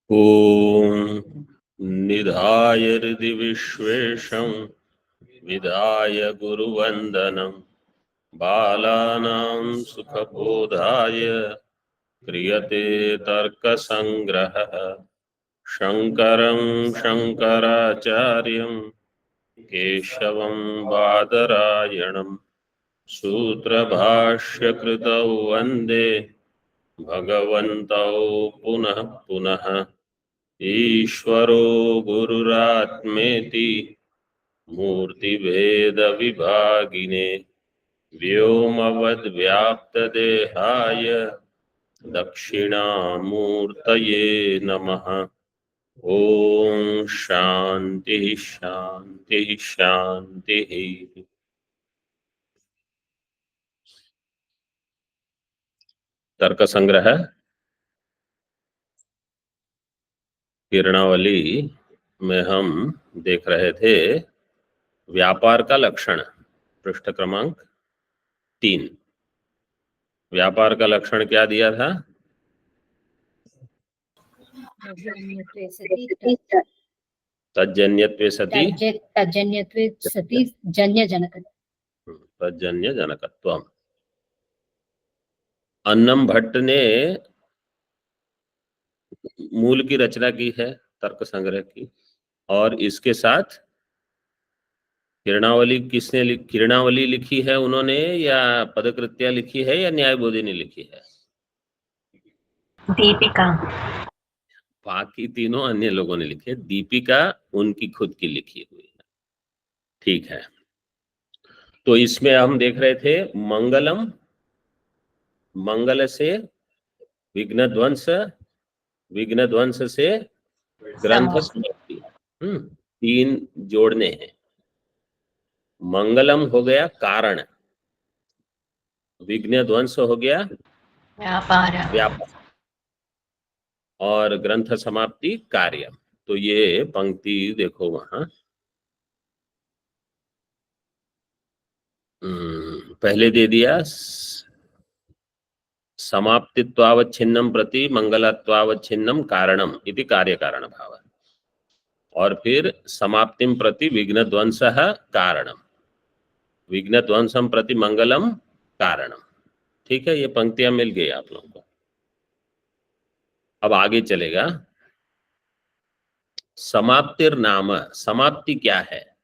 ॐ निधाय हृदि विश्वेशं विधाय गुरुवन्दनं बालानां सुखबोधाय क्रियते तर्कसङ्ग्रहः शङ्करं शङ्कराचार्यं केशवं बादरायणं सूत्रभाष्यकृतौ वन्दे भगवन्तौ पुनः पुनः ईश्वरो गुरुरात्मेति मूर्तिभेदविभागिने व्योमवद्व्याप्तदेहाय दक्षिणामूर्तये नमः। ओम शांति शांति शांति। तर्क संग्रह किरणावली में हम देख रहे थे व्यापार का लक्षण, पृष्ठ क्रमांक 3। व्यापार का लक्षण क्या दिया था? तज्जन्यत्वे सति तज्जन्य जनकत्वम। अन्नम भट्ट ने मूल की रचना की है तर्क संग्रह की, और इसके साथ किरणावली किरणावली लिखी है उन्होंने, या पदकृत्या लिखी है, या न्यायबोधि ने लिखी है? दीपिका। बाकी तीनों अन्य लोगों ने लिखी है, दीपिका उनकी खुद की लिखी हुई है। ठीक है, तो इसमें हम देख रहे थे मंगलम, मंगल से विघ्न ध्वंस, विघ्न ध्वंस से ग्रंथ समाप्ति, 3 जोड़ने हैं। मंगलम हो गया कारण, विघ्न ध्वंस हो गया व्यापार, और ग्रंथ समाप्ति कार्य। तो ये पंक्ति देखो वहां, पहले दे दिया समाप्तित्वावच्छिन्नम प्रति मंगलत्वावच्छिन्नम कारणम इति कार्य कारण भाव, और फिर समाप्तिम प्रति विघ्न ध्वंसः कारणम, विघ्न ध्वंसम प्रति मंगलम कारणम। ठीक है, ये पंक्तियां मिल गई आप लोगों को। अब आगे चलेगा, समाप्तिर नाम, समाप्ति क्या है?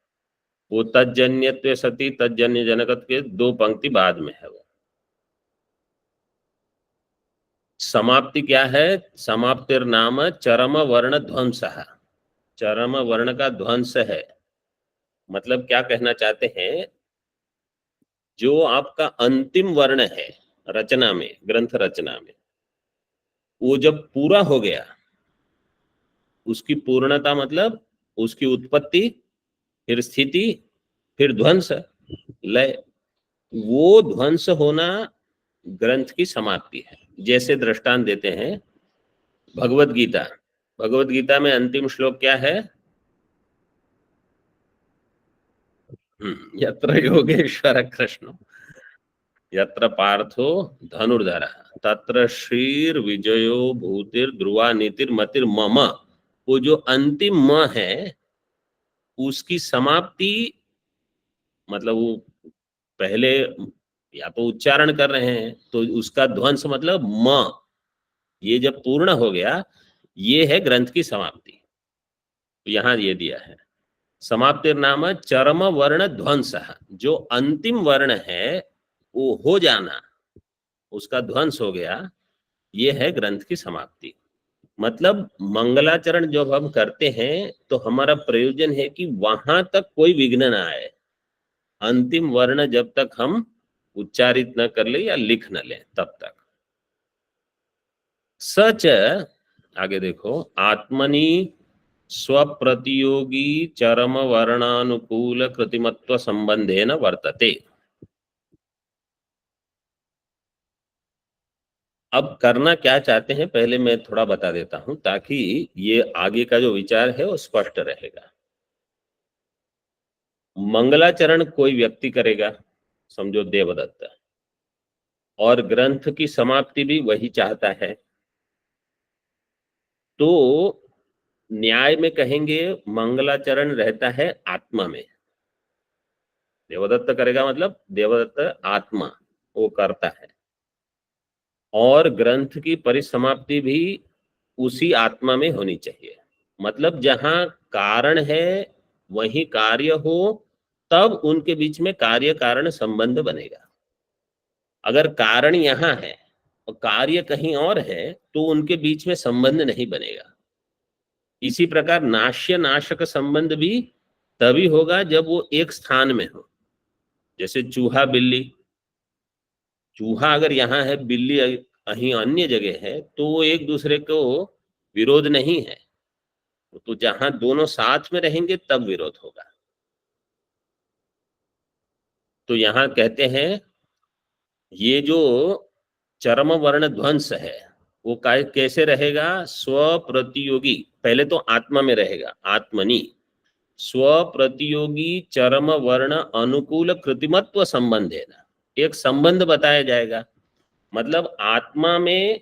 वो तज्जन्यत्वे सति तज्जन्य जनकत्व के 2 पंक्ति बाद में है। वो समाप्ति क्या है? समाप्तिर नाम चरम वर्ण ध्वंस, चरम वर्ण का ध्वंस है। मतलब क्या कहना चाहते हैं, जो आपका अंतिम वर्ण है रचना में, ग्रंथ रचना में, वो जब पूरा हो गया, उसकी पूर्णता मतलब उसकी उत्पत्ति, फिर स्थिति, फिर ध्वंस, लय, वो ध्वंस होना ग्रंथ की समाप्ति है। जैसे दृष्टांत देते हैं भगवत गीता, भगवत गीता में अंतिम श्लोक क्या है? यत्र योगेश्वर कृष्ण यत्र पार्थो धनुर्धर तत्र श्रीर विजयो भूतिर ध्रुवा नीतिर मतिर मम। वो जो अंतिम म है उसकी समाप्ति, मतलब वो पहले या तो उच्चारण कर रहे हैं तो उसका ध्वंस मतलब म, ये जब पूर्ण हो गया, ये है ग्रंथ की समाप्ति। तो यहां ये दिया है समाप्तिर नाम चरम वर्ण ध्वंस, जो अंतिम वर्ण है वो हो जाना, उसका ध्वंस हो गया, ये है ग्रंथ की समाप्ति। मतलब मंगलाचरण जब हम करते हैं तो हमारा प्रयोजन है कि वहां तक कोई विघ्न ना आए, अंतिम वर्ण जब तक हम उच्चारित न कर ले या लिख न ले तब तक। सच, आगे देखो, आत्मनि स्वप्रतियोगी चरम वर्णानुकूल कृतिमत्व संबंधेन वर्तते। अब करना क्या चाहते हैं पहले मैं थोड़ा बता देता हूं, ताकि ये आगे का जो विचार है वो स्पष्ट रहेगा। मंगलाचरण कोई व्यक्ति करेगा, समझो देवदत्त, और ग्रंथ की समाप्ति भी वही चाहता है, तो न्याय में कहेंगे मंगलाचरण रहता है आत्मा में। देवदत्त करेगा मतलब देवदत्त आत्मा वो करता है, और ग्रंथ की परिसमाप्ति भी उसी आत्मा में होनी चाहिए। मतलब जहां कारण है वही कार्य हो, तब उनके बीच में कार्य कारण संबंध बनेगा। अगर कारण यहाँ है और कार्य कहीं और है तो उनके बीच में संबंध नहीं बनेगा। इसी प्रकार नाश्य नाशक संबंध भी तभी होगा जब वो एक स्थान में हो। जैसे चूहा बिल्ली, चूहा अगर यहाँ है, बिल्ली कहीं अन्य जगह है, तो वो एक दूसरे को विरोध नहीं है। तो जहां दोनों साथ में रहेंगे तब विरोध होगा। तो यहाँ कहते हैं ये जो चरम वर्ण ध्वंस है वो कैसे रहेगा? स्व प्रतियोगी, पहले तो आत्मा में रहेगा, आत्मनि स्व प्रतियोगी चरम वर्ण अनुकूल कृतिमत्व संबंध है ना, एक संबंध बताया जाएगा। मतलब आत्मा में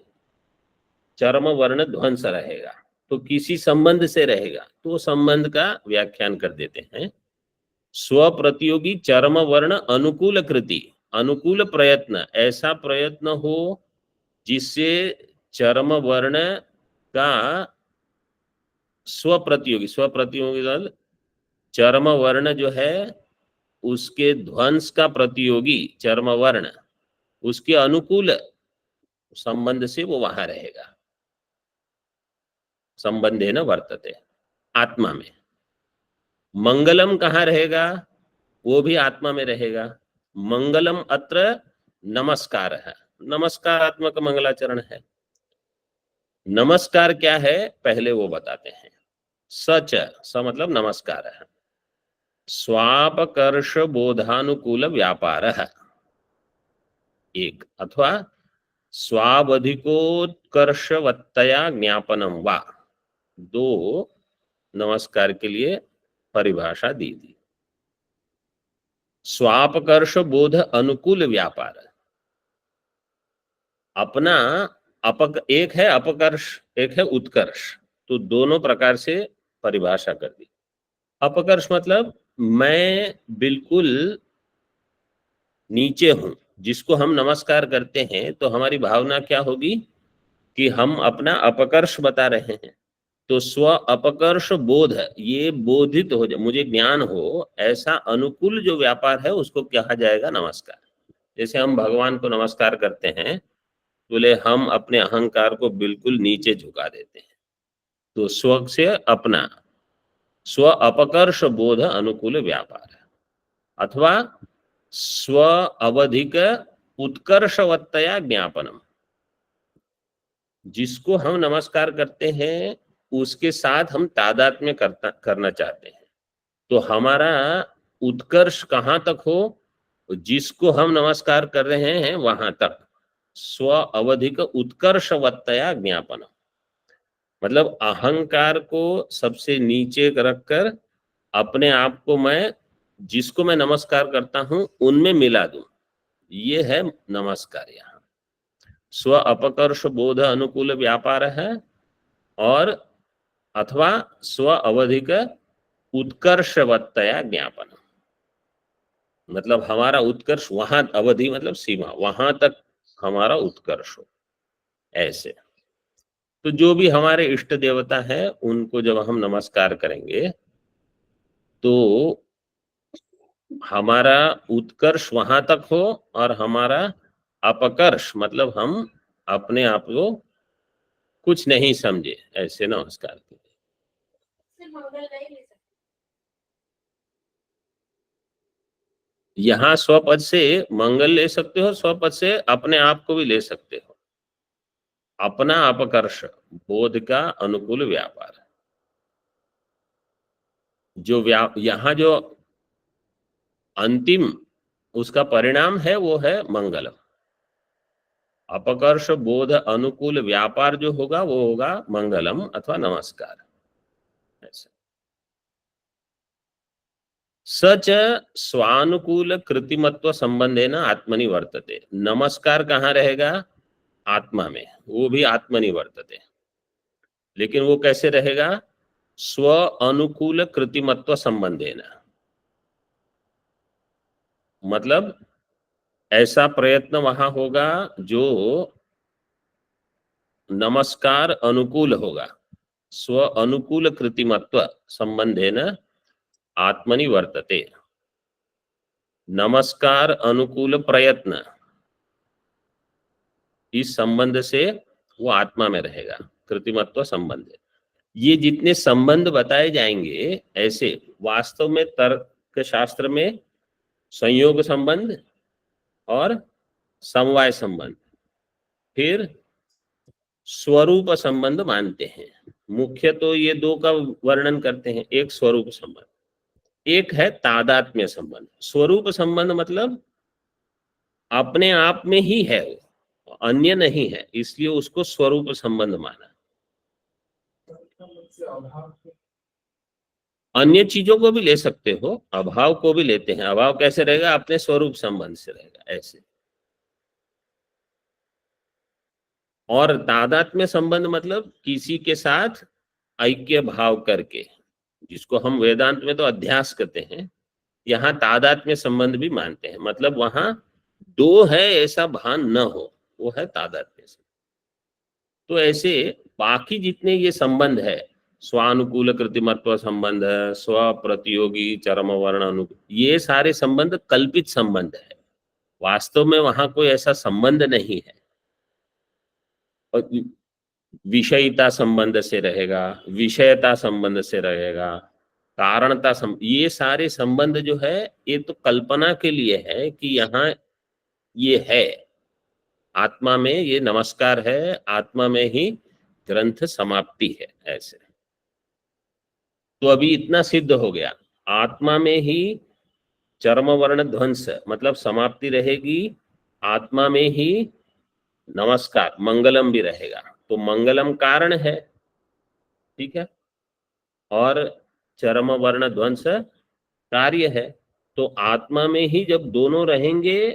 चरम वर्ण ध्वंस रहेगा तो किसी संबंध से रहेगा, तो संबंध का व्याख्यान कर देते हैं। स्व प्रतियोगी चरम वर्ण अनुकूल कृति, अनुकूल प्रयत्न, ऐसा प्रयत्न हो जिससे चरम वर्ण का स्व प्रतियोगी, स्व प्रतियोगी चरम वर्ण जो है उसके ध्वंस का प्रतियोगी चरम वर्ण, उसके अनुकूल संबंध से वो वहां रहेगा। संबंधे न वर्तते, आत्मा में। मंगलम कहाँ रहेगा? वो भी आत्मा में रहेगा। मंगलम अत्र नमस्कार है, नमस्कारात्मक मंगलाचरण है। नमस्कार क्या है पहले वो बताते हैं। सच, स मतलब नमस्कार है, स्वापकर्ष बोधानुकूल व्यापार है एक, अथवा स्वावधिकोत्कर्षवत्तया ज्ञापनम वा, दो नमस्कार के लिए परिभाषा दी थी। स्वापकर्ष बोध अनुकूल व्यापार, अपना एक है अपकर्ष, एक है उत्कर्ष, तो दोनों प्रकार से परिभाषा कर दी। अपकर्ष मतलब मैं बिल्कुल नीचे हूं, जिसको हम नमस्कार करते हैं तो हमारी भावना क्या होगी कि हम अपना अपकर्ष बता रहे हैं। तो स्व अपकर्ष बोध, ये बोधित हो जाए, मुझे ज्ञान हो, ऐसा अनुकूल जो व्यापार है उसको कहा जाएगा नमस्कार। जैसे हम भगवान को नमस्कार करते हैं, बोले हम अपने अहंकार को बिल्कुल नीचे झुका देते हैं। तो स्व से अपना, स्व अपकर्ष बोध अनुकूल व्यापार, अथवा स्व अवधिक उत्कर्षवत्तया ज्ञापनम, जिसको हम नमस्कार करते हैं उसके साथ हम तादात्म्य करना चाहते हैं। तो हमारा उत्कर्ष कहाँ तक हो, जिसको हम नमस्कार कर रहे हैं वहां तक। स्व अवधिक उत्कर्षवत्तया ज्ञापन, मतलब अहंकार को सबसे नीचे रखकर अपने आप को मैं, जिसको मैं नमस्कार करता हूं उनमें मिला दूं, ये है नमस्कार। यहाँ स्व अपकर्ष बोध अनुकूल व्यापार है, और अथवा स्व अवधिक उत्कर्षवत्तया ज्ञापन, मतलब हमारा उत्कर्ष वहां, अवधि मतलब सीमा, वहां तक हमारा उत्कर्ष हो। ऐसे तो जो भी हमारे इष्ट देवता है उनको जब हम नमस्कार करेंगे तो हमारा उत्कर्ष वहां तक हो, और हमारा अपकर्ष मतलब हम अपने आप को कुछ नहीं समझे, ऐसे नमस्कार करें। यहाँ स्वपद से मंगल ले सकते हो, स्वपद से अपने आप को भी ले सकते हो। अपना अपकर्ष बोध का अनुकूल व्यापार, जो यहाँ जो अंतिम उसका परिणाम है वो है मंगलम। अपकर्ष बोध अनुकूल व्यापार जो होगा वो होगा मंगलम अथवा नमस्कार। ऐसा सच स्वानुकूल कृतिमत्व संबंधे न आत्मनि वर्तते, नमस्कार कहाँ रहेगा? आत्मा में, वो भी आत्मनि वर्तते। लेकिन वो कैसे रहेगा? स्व अनुकूल कृतिमत्व संबंधेन, मतलब ऐसा प्रयत्न वहां होगा जो नमस्कार अनुकूल होगा। स्व अनुकूल कृतिमत्व संबंधेन आत्मनि वर्तते, नमस्कार अनुकूल प्रयत्न, इस संबंध से वो आत्मा में रहेगा, कृतिमत्व संबंध। ये जितने संबंध बताए जाएंगे ऐसे वास्तव में तर्क शास्त्र में संयोग संबंध और समवाय संबंध, फिर स्वरूप संबंध मानते हैं। मुख्य तो ये दो का वर्णन करते हैं, एक स्वरूप संबंध, एक है तादात्म्य संबंध। स्वरूप संबंध मतलब अपने आप में ही है, वो अन्य नहीं है, इसलिए उसको स्वरूप संबंध माना। अन्य चीजों को भी ले सकते हो, अभाव को भी लेते हैं। अभाव कैसे रहेगा? अपने स्वरूप संबंध से रहेगा, ऐसे। और तादात्म्य संबंध मतलब किसी के साथ ऐक्य भाव करके, जिसको हम वेदांत में तो अध्यास कहते हैं, यहाँ तादात्म्य संबंध भी मानते हैं। मतलब वहां दो है ऐसा भान न हो, वो है तादात्म्य संबंध। तो ऐसे बाकी जितने ये संबंध है, स्वानुकूल कृतिमत्व संबंध, स्व प्रतियोगी चरम वर्ण अनुकूल, ये सारे संबंध कल्पित संबंध है। वास्तव में वहां कोई ऐसा संबंध नहीं है। और विषयता संबंध से रहेगा, विषयता संबंध से रहेगा, कारणता ये सारे संबंध जो है ये तो कल्पना के लिए है कि यहाँ ये है, आत्मा में ये नमस्कार है, आत्मा में ही ग्रंथ समाप्ति है, ऐसे। तो अभी इतना सिद्ध हो गया, आत्मा में ही चर्म वर्ण ध्वंस मतलब समाप्ति रहेगी, आत्मा में ही नमस्कार मंगलम भी रहेगा। तो मंगलम कारण है, ठीक है, और चरम वर्ण ध्वंस कार्य है। तो आत्मा में ही जब दोनों रहेंगे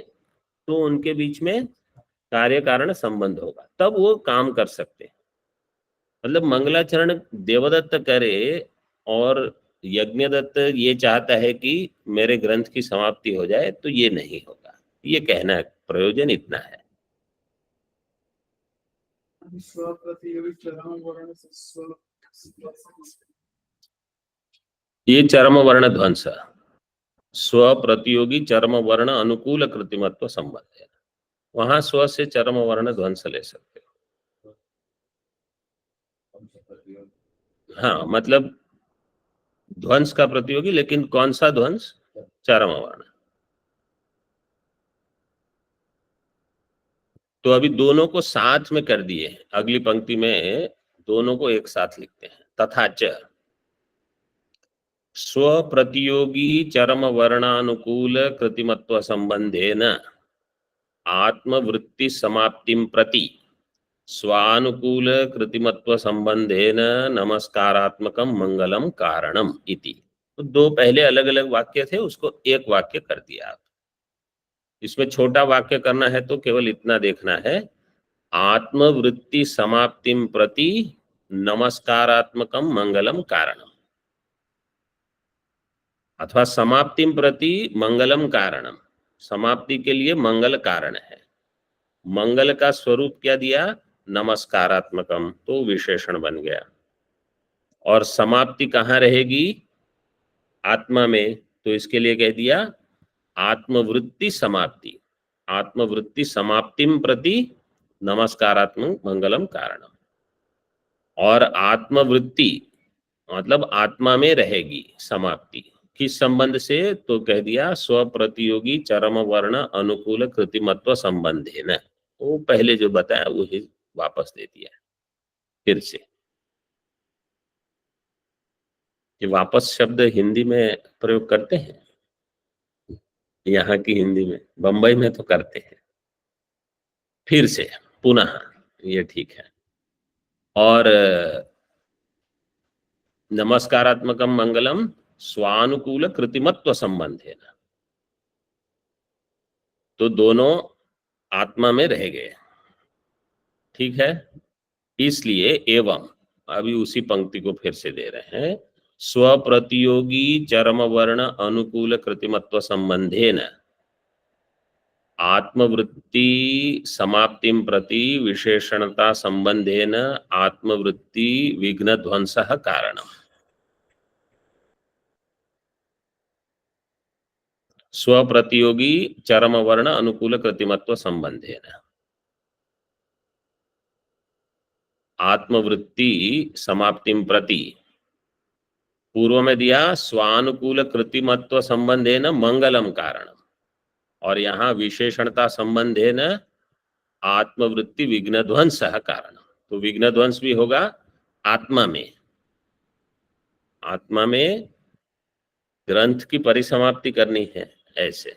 तो उनके बीच में कार्य कारण संबंध होगा, तब वो काम कर सकते हैं। मतलब मंगलाचरण देवदत्त करे और यज्ञदत्त ये चाहता है कि मेरे ग्रंथ की समाप्ति हो जाए, तो ये नहीं होगा। ये कहना प्रयोजन इतना है। ये चरम वर्ण ध्वंस, स्व प्रतियोगी चरम वर्ण अनुकूल कृतिमत्व संबंध है, वहां स्व से चरम वर्ण ध्वंस ले सकते हो। हाँ, मतलब ध्वंस का प्रतियोगी, लेकिन कौन सा ध्वंस? चरम वर्ण। तो अभी दोनों को साथ में कर दिए, अगली पंक्ति में दोनों को एक साथ लिखते हैं। तथा च स्व प्रतियोगी चरम वर्णानुकूल कृतिमत्व संबंधेन आत्मवृत्ति समाप्तिं प्रति स्वानुकूल कृतिमत्व संबंधेन नमस्कारात्मकम मंगलम कारणम इति। तो दो पहले अलग अलग वाक्य थे, उसको एक वाक्य कर दिया आप। इसमें छोटा वाक्य करना है तो केवल इतना देखना है, आत्मवृत्ति समाप्तिम प्रति नमस्कारात्मकम मंगलम कारणम, अथवा समाप्तिम प्रति मंगलम कारणम, समाप्ति के लिए मंगल कारण है। मंगल का स्वरूप क्या दिया? नमस्कारात्मकम, तो विशेषण बन गया। और समाप्ति कहाँ रहेगी? आत्मा में, तो इसके लिए कह दिया आत्मवृत्ति समाप्ति, आत्मवृत्ति समाप्तिम प्रति नमस्कारात्मक मंगलम कारणम। और आत्मवृत्ति मतलब आत्मा में रहेगी समाप्ति, किस संबंध से? तो कह दिया स्व प्रतियोगी चरम वर्ण अनुकूल कृतिमत्व संबंधे न, वो पहले जो बताया वही वापस दे दिया फिर से। ये वापस शब्द हिंदी में प्रयोग करते हैं, यहाँ की हिंदी में, बंबई में तो करते हैं। फिर से पुनः, ये ठीक है। और नमस्कारात्मकम मंगलम स्वानुकूल कृतिमत्व संबंध है ना, तो दोनों आत्मा में रह गए, ठीक है। इसलिए एवं अभी उसी पंक्ति को फिर से दे रहे हैं। स्वप्रतियोगी चरम वर्ण अनुकूल कृतिमत्व संबंधेन आत्मवृत्ति समाप्तिं प्रति विशेषणता संबंधेन आत्मवृत्ति विघ्न ध्वंसः कारणम्। स्वप्रतियोगी चरम वर्ण अनुकूल कृतिमत्व संबंधेन आत्मवृत्ति समाप्तिं प्रति, पूर्व में दिया स्वानुकूल कृतिमत्व संबंधेन मंगलम कारणम, और यहाँ विशेषणता संबंधेन आत्मवृत्ति विघ्न ध्वंस कारण। तो विघ्न ध्वंस भी होगा आत्मा में। आत्मा में ग्रंथ की परिसमाप्ति करनी है, ऐसे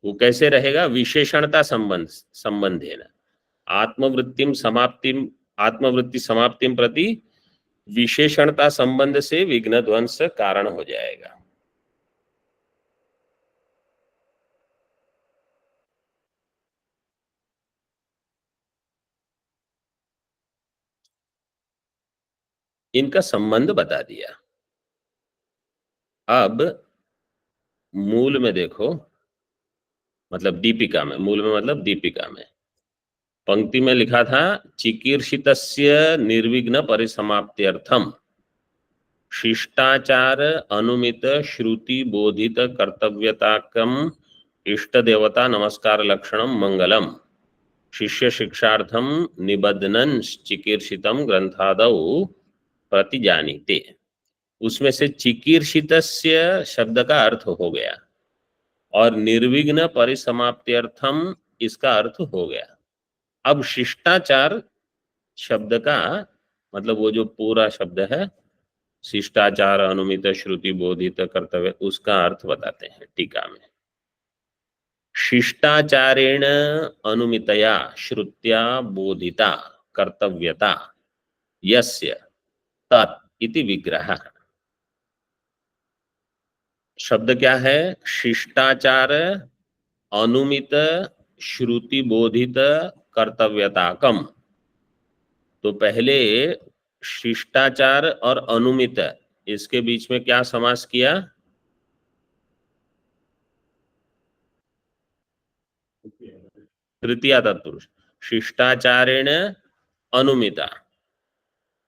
वो कैसे रहेगा? विशेषणता संबंधेन आत्मवृत्तिम समाप्तिम, आत्मवृत्ति समाप्तिम प्रति विशेषणता संबंध से विघ्न ध्वंस कारण हो जाएगा। इनका संबंध बता दिया। अब मूल में देखो, मतलब दीपिका में, मूल में मतलब दीपिका में पंक्ति में लिखा था चिकीर्षितस्य निर्विघ्न परिसमाप्त्यर्थम शिष्टाचार अनुमित श्रुति बोधित कर्तव्यताकम इष्ट देवता नमस्कार लक्षणम मंगलम शिष्य शिक्षार्थम निबद्धनं चिकीर्षितम ग्रंथादौ प्रतिजानीते। उसमें से चिकीर्षितस्य शब्द का अर्थ हो गया और निर्विघ्न परिसमाप्त्यर्थम इसका अर्थ हो गया। अब शिष्टाचार शब्द का मतलब वो जो पूरा शब्द है शिष्टाचार अनुमित श्रुति बोधित कर्तव्य, उसका अर्थ बताते हैं टीका में। शिष्टाचारेण अनुमितया श्रुत्या बोधिता कर्तव्यता यस्य तत् इति विग्रह। शब्द क्या है? शिष्टाचार अनुमित श्रुति बोधित कर्तव्यताकम। तो पहले शिष्टाचार और अनुमित, इसके बीच में क्या समास किया? तृतीया तत्पुरुष। शिष्टाचारेण अनुमिता,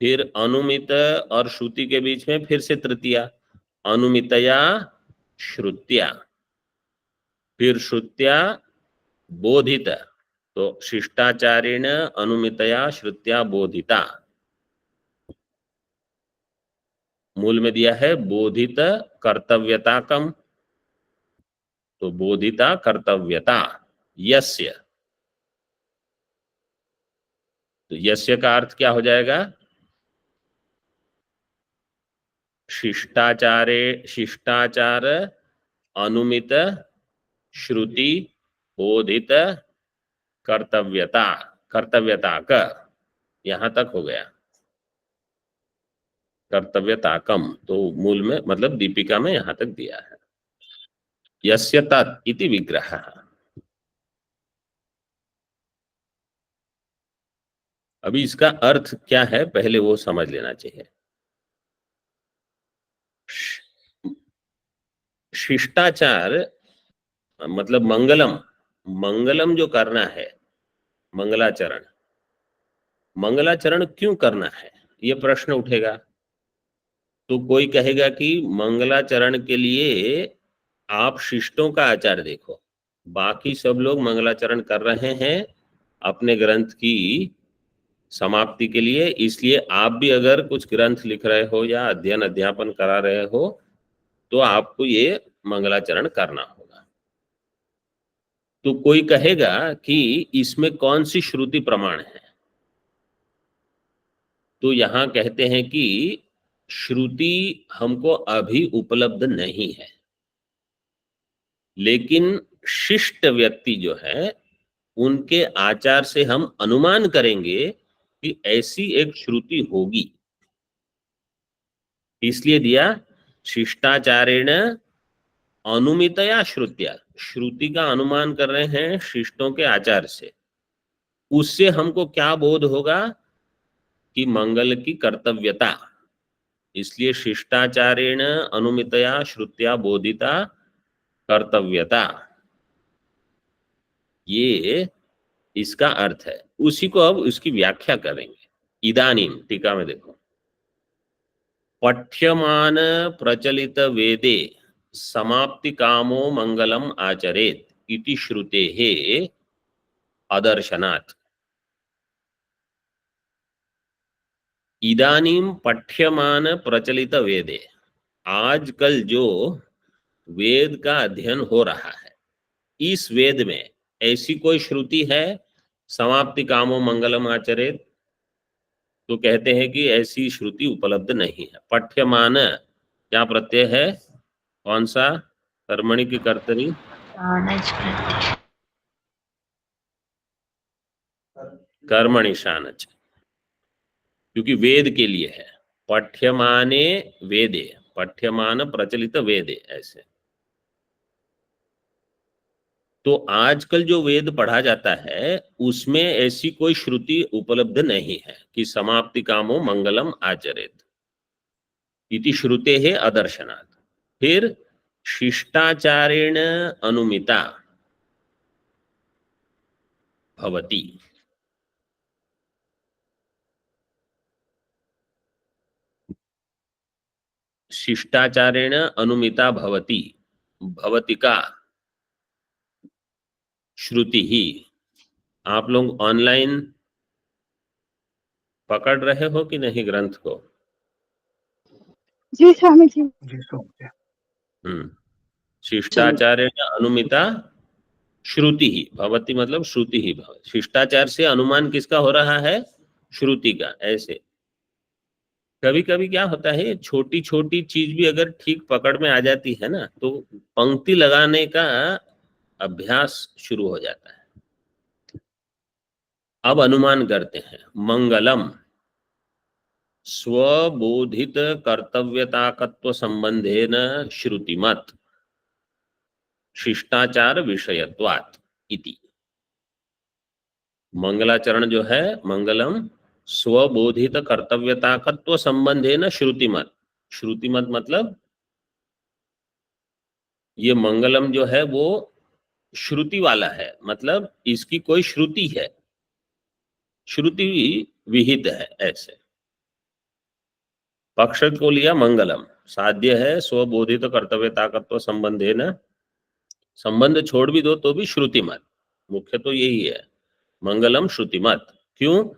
फिर अनुमित और श्रुति के बीच में फिर से तृतीया अनुमितया श्रुत्या, फिर श्रुत्या बोधित। तो शिष्टाचारेण अनुमितया श्रुत्या बोधिता, मूल में दिया है बोधित कर्तव्यताकम, तो बोधिता कर्तव्यता यस्य। तो यस्य का अर्थ क्या हो जाएगा? शिष्टाचारे शिष्टाचार अनुमित श्रुति बोधित कर्तव्यता, कर्तव्यता का, यहां तक हो गया कर्तव्यताकम। तो मूल में मतलब दीपिका में यहां तक दिया है यस्य तत् इति विग्रह। अभी इसका अर्थ क्या है पहले वो समझ लेना चाहिए। शिष्टाचार मतलब मंगलम, मंगलम जो करना है, मंगलाचरण, मंगलाचरण क्यों करना है ये प्रश्न उठेगा। तो कोई कहेगा कि मंगलाचरण के लिए आप शिष्टों का आचार देखो, बाकी सब लोग मंगलाचरण कर रहे हैं अपने ग्रंथ की समाप्ति के लिए, इसलिए आप भी अगर कुछ ग्रंथ लिख रहे हो या अध्ययन अध्यापन करा रहे हो तो आपको ये मंगलाचरण करना होगा। तो कोई कहेगा कि इसमें कौन सी श्रुति प्रमाण है? तो यहां कहते हैं कि श्रुति हमको अभी उपलब्ध नहीं है, लेकिन शिष्ट व्यक्ति जो है उनके आचार से हम अनुमान करेंगे कि ऐसी एक श्रुति होगी, इसलिए दिया शिष्टाचारेण अनुमितया श्रुत्या, श्रुति का अनुमान कर रहे हैं शिष्टों के आचार से। उससे हमको क्या बोध होगा कि मंगल की कर्तव्यता, इसलिए शिष्टाचारेण अनुमितया श्रुत्या बोधिता कर्तव्यता, ये इसका अर्थ है। उसी को अब उसकी व्याख्या करेंगे। इदानीम टीका में देखो, पठ्यमान प्रचलित वेदे समाप्ति कामो मंगलम आचरेत इति श्रुतेः अदर्शनात्। इदानीम पठ्यमान प्रचलित वेदे, आजकल जो वेद का अध्ययन हो रहा है, इस वेद में ऐसी कोई श्रुति है समाप्ति कामो मंगलम आचरेत? तो कहते हैं कि ऐसी श्रुति उपलब्ध नहीं है। पठ्यमान क्या प्रत्यय है, कौन सा, कर्मणि की कर्तरी, कर्मणि शानच, क्योंकि वेद के लिए है। पठ्यमाने वेदे, पठ्यमान प्रचलित वेदे, ऐसे। तो आजकल जो वेद पढ़ा जाता है उसमें ऐसी कोई श्रुति उपलब्ध नहीं है कि समाप्ति कामो मंगलम आचरेत इति श्रुते है अदर्शनात्। फिर शिष्टाचारेण अनुमिता भवति, शिष्टाचारेण अनुमिता भवति, भवति का श्रुति ही। आप लोग ऑनलाइन पकड़ रहे हो कि नहीं ग्रंथ को? जी स्वामी जी। शिष्टाचारेण अनुमिता श्रुति ही भवति, मतलब श्रुति ही भवति। शिष्टाचार से अनुमान किसका हो रहा है, श्रुति का। ऐसे कभी कभी क्या होता है, छोटी छोटी चीज भी अगर ठीक पकड़ में आ जाती है ना, तो पंक्ति लगाने का अभ्यास शुरू हो जाता है। अब अनुमान करते हैं। मंगलम स्वबोधित कर्तव्यताकत्व संबंधेन श्रुतिमत शिष्टाचार विषयत्वात् इति। मंगलाचरण जो है, मंगलम स्वबोधित कर्तव्यताकत्व संबंधेन श्रुतिमत। श्रुतिमत मतलब ये मंगलम जो है वो श्रुति वाला है, मतलब इसकी कोई श्रुति है, श्रुति विहित है। ऐसे पक्ष को लिया मंगलम, साध्य है स्वबोधित कर्तव्यताकत्व संबंधेन, संबंध छोड़ भी दो तो भी श्रुतिमत, मुख्य तो यही है, मंगलम श्रुतिमत। क्यों?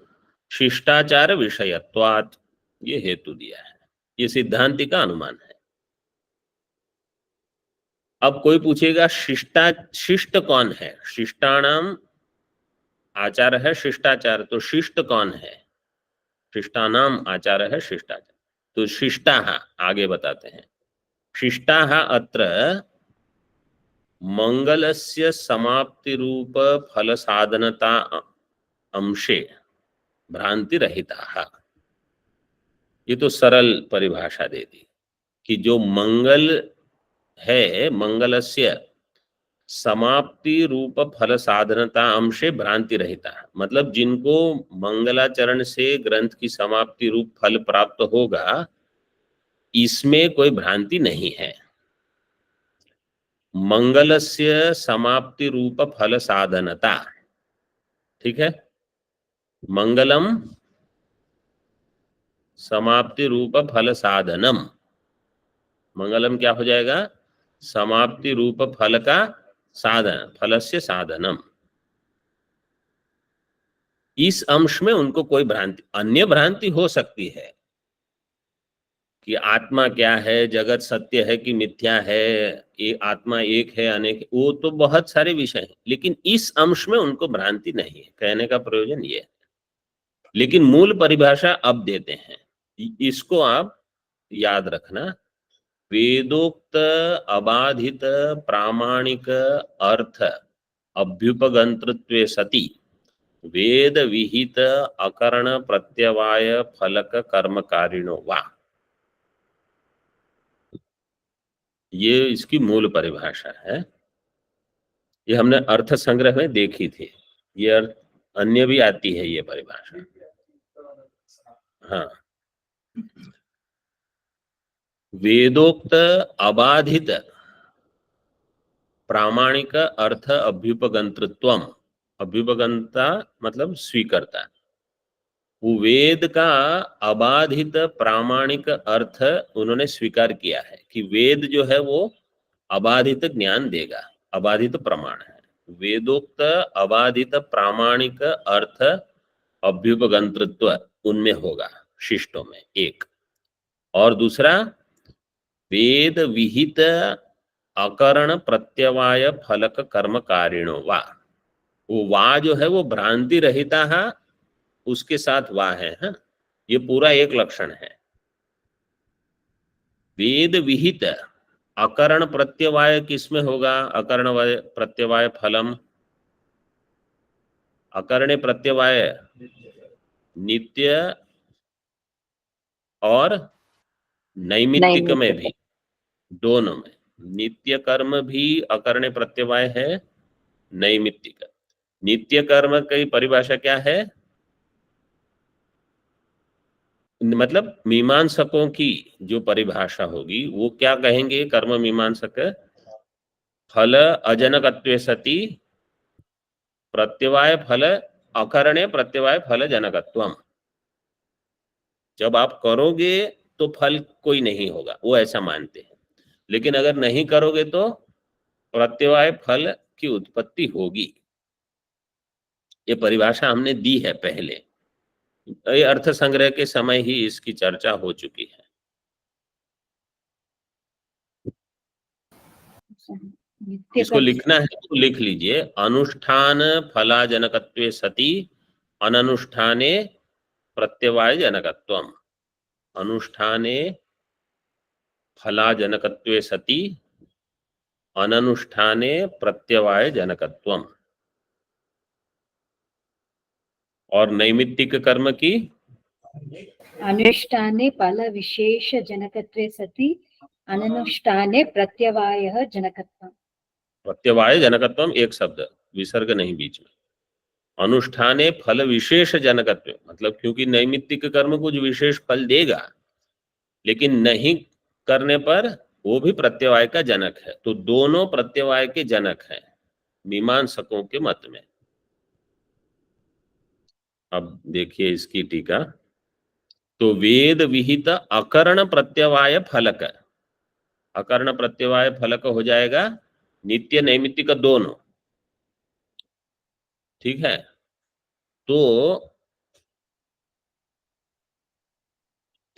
शिष्टाचार विषयत्वात्, ये हेतु दिया है, ये सिद्धांति का अनुमान है। अब कोई पूछेगा शिष्ट कौन है? शिष्टाणाम आचार है शिष्टाचार, तो शिष्ट कौन है? शिष्टानाम आचार है शिष्टाचार, तो शिष्टाः आगे बताते हैं। शिष्टाः अत्र मंगलस्य समाप्ति रूप फल साधनता अंशे भ्रांति रहिता। ये तो सरल परिभाषा दे दी कि जो मंगल है, मंगलस्य समाप्ति रूप फल साधनता अंशे भ्रांति रहिता, मतलब जिनको मंगलाचरण से ग्रंथ की समाप्ति रूप फल प्राप्त होगा, इसमें कोई भ्रांति नहीं है। मंगलस्य समाप्ति रूप फल साधनता, ठीक है, मंगलम समाप्ति रूप फल साधनम, मंगलम क्या हो जाएगा? समाप्ति रूप फल का साधन, फलस्य साधनम। इस अंश में उनको कोई भ्रांति, अन्य भ्रांति हो सकती है कि आत्मा क्या है, जगत सत्य है कि मिथ्या है, ये आत्मा एक है अनेक, वो तो बहुत सारे विषय हैं, लेकिन इस अंश में उनको भ्रांति नहीं है। कहने का प्रयोजन ये है। लेकिन मूल परिभाषा अब देते हैं, इसको आप याद रखना। वेदोक्त अबाधित प्रामाणिक अर्थ अभ्युपगंतृत्वे सति वेद विहित अकर्ण प्रत्यवाय फलक कर्मकारिणो वा, ये इसकी मूल परिभाषा है। ये हमने अर्थ संग्रह में देखी थी, ये अर्थ अन्य भी आती है ये परिभाषा। हाँ, वेदोक्त अबाधित प्रामाणिक अर्थ अभ्युपगंतृत्वम, अभ्युपगंता मतलब स्वीकर्ता, वो वेद का अबाधित प्रामाणिक अर्थ उन्होंने स्वीकार किया है कि वेद जो है वो अबाधित ज्ञान देगा, अबाधित प्रमाण है। वेदोक्त अबाधित प्रामाणिक अर्थ अभ्युपगंतृत्व उनमें होगा, शिष्टों में एक। और दूसरा, वेद विहित अकरण प्रत्यवाय फलक कर्म कारिणो वा, वो वा जो है वो भ्रांति रहिता है, उसके साथ वा है, हाँ? ये पूरा एक लक्षण है। वेद विहित अकरण प्रत्यवाय किसमें होगा? अकर्ण प्रत्यवाय फलम, अकर्ण प्रत्यवाय नित्य और नैमित्तिक में भी, दोनों में। नित्य कर्म भी अकर्ण प्रत्यवाय है, नैमित्तिक। नित्य कर्म की परिभाषा क्या है? मतलब मीमांसकों की जो परिभाषा होगी वो क्या कहेंगे कर्म मीमांसक? फल अजनकत्वे सति प्रत्यवाय फल अकरणे प्रत्यवाय फल जनकत्वम। जब आप करोगे तो फल कोई नहीं होगा, वो ऐसा मानते हैं। लेकिन अगर नहीं करोगे तो प्रत्यवाय फल की उत्पत्ति होगी। ये परिभाषा हमने दी है पहले, ये अर्थ संग्रह के समय ही इसकी चर्चा हो चुकी है। इसको लिखना है तो लिख लीजिए, अनुष्ठान फलाजनकत्वे सति अननुष्ठाने प्रत्यवाय जनकत्वम। अनुष्ठाने फलाजनकत्वे सति अननुष्ठाने प्रत्यवाय जनकत्वम। और नैमित्तिक कर्म की अनुष्ठाने फल विशेष जनकत्वे सति अननुष्ठाने प्रत्यवायः जनकत्वम। प्रत्यवाय जनकत्वम एक शब्द, विसर्ग नहीं बीच में। अनुष्ठाने फल विशेष जनकत्व, मतलब क्योंकि नैमित्तिक कर्म कुछ विशेष फल देगा, लेकिन नहीं करने पर वो भी प्रत्यवाय का जनक है। तो दोनों प्रत्यवाय के जनक हैं मीमांसकों के मत में। अब देखिए इसकी टीका। तो वेद विहित अकर्ण प्रत्यवाय फलक, अकर्ण प्रत्यवाय फलक हो जाएगा नित्य नैमित्तिक दोनों, ठीक है। तो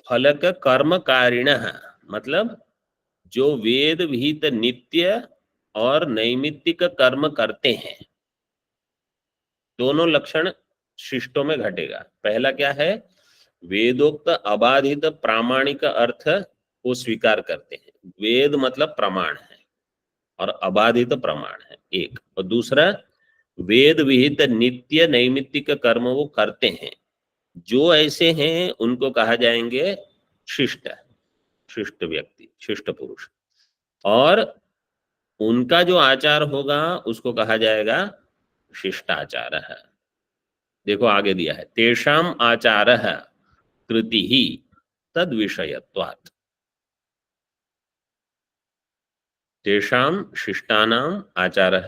फलक कर्म कारिणः, मतलब जो वेद विहित नित्य और नैमित्तिक कर्म करते हैं, दोनों लक्षण शिष्टों में घटेगा। पहला क्या है? वेदोक्त अबाधित प्रामाणिक अर्थ को स्वीकार करते हैं। वेद मतलब प्रमाण है और अबाधित प्रमाण है एक। और दूसरा, वेद विहित नित्य नैमित्तिक कर्म वो करते हैं। जो ऐसे हैं उनको कहा जाएंगे शिष्ट, शिष्ट व्यक्ति, शिष्ट पुरुष। और उनका जो आचार होगा उसको कहा जाएगा शिष्टाचार है। देखो आगे दिया है, तेषाम आचार कृति ही तद विषयत्वात्। तेषाम शिष्टानाम आचार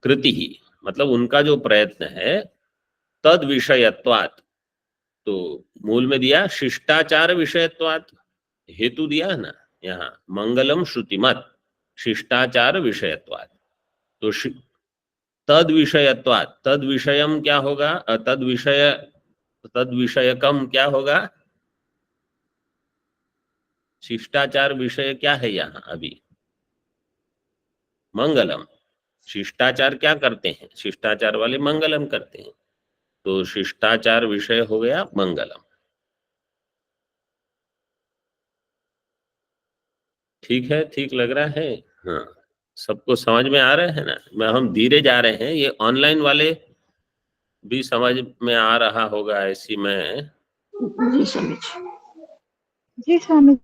कृति ही, मतलब उनका जो प्रयत्न है, तद विषयत्वात्। तो मूल में दिया शिष्टाचार विषयत्वात्, हेतु दिया है ना यहाँ, मंगलम श्रुतिमत शिष्टाचार विषयत्वात्। तो तद विषयत्वात्, तद विषयम क्या होगा? तद विषय, तद विषयकम क्या होगा? शिष्टाचार विषय क्या है यहाँ अभी? मंगलम। शिष्टाचार क्या करते हैं? शिष्टाचार वाले मंगलम करते हैं, तो शिष्टाचार विषय हो गया मंगलम। ठीक है, ठीक लग रहा है? हाँ, सबको समझ में आ रहे हैं ना? मैं हम धीरे जा रहे हैं, ये ऑनलाइन वाले भी समझ में आ रहा होगा ऐसी मैं। जी स्वामी जी, स्वामी।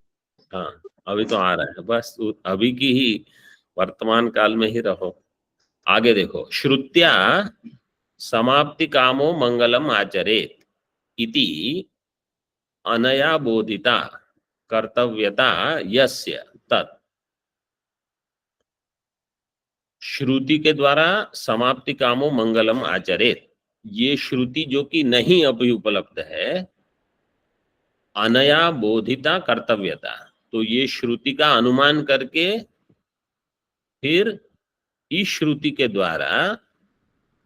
हाँ, अभी तो आ रहा है, बस अभी की ही वर्तमान काल में ही रहो। आगे देखो, श्रुत्या समाप्ति कामो मंगलम आचरेत इति अनया बोधिता कर्तव्यता यस्य तत्। श्रुति के द्वारा समाप्ति कामो मंगलम आचरेत। ये श्रुति जो कि नहीं अभी उपलब्ध है, अनया बोधिता कर्तव्यता, तो ये श्रुति का अनुमान करके फिर इस श्रुति के द्वारा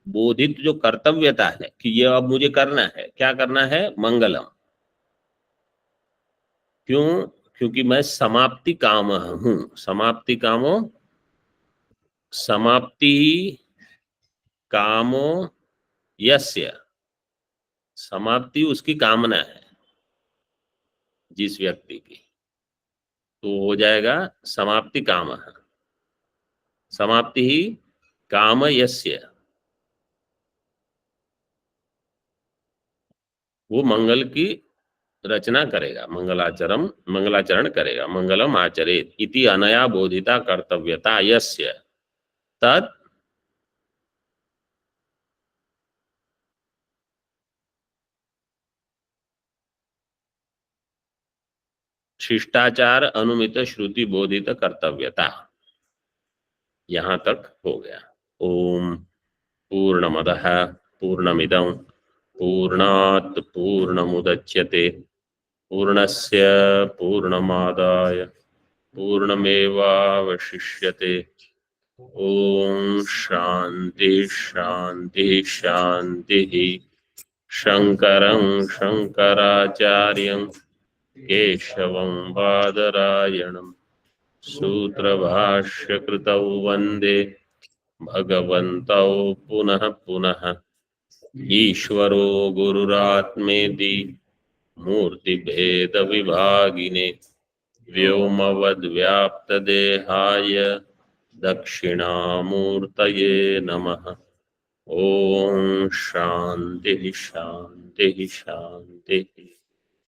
बोधित जो कर्तव्यता है कि ये अब मुझे करना है, क्या करना है, मंगलम। क्यों? क्योंकि मैं समाप्ति काम हूं। समाप्ति कामो, समाप्ति कामो यस्य, समाप्ति उसकी कामना है जिस व्यक्ति की, तो हो जाएगा समाप्ति काम। समाप्ति ही काम यस्य, वो मंगल की रचना करेगा, मंगलाचरण करेगा। मंगलम आचरेत इति अनया बोधिता कर्तव्यता यस्य तत् शिष्टाचार अनुमित श्रुति बोधित कर्तव्यता। यहां तक हो गया। ओम पूर्णमदः पूर्णमिदं पूर्णात् पूर्णमुदच्यते पूर्णस्य पूर्णमादाय पूर्णमेवावशिष्यते। ओम शांति शांति शांति। शंकरं शंकराचार्यं केशवं बादरायणं सूत्रभाष्यकृतौ वन्दे भगवन्तौ पुनः पुनः। ईश्वरो गुरुरात्मेति मूर्तिभेदविभागिने व्योमवद्व्याप्तदेहाय दक्षिणामूर्तये नमः। ओम शांति शांति शांति।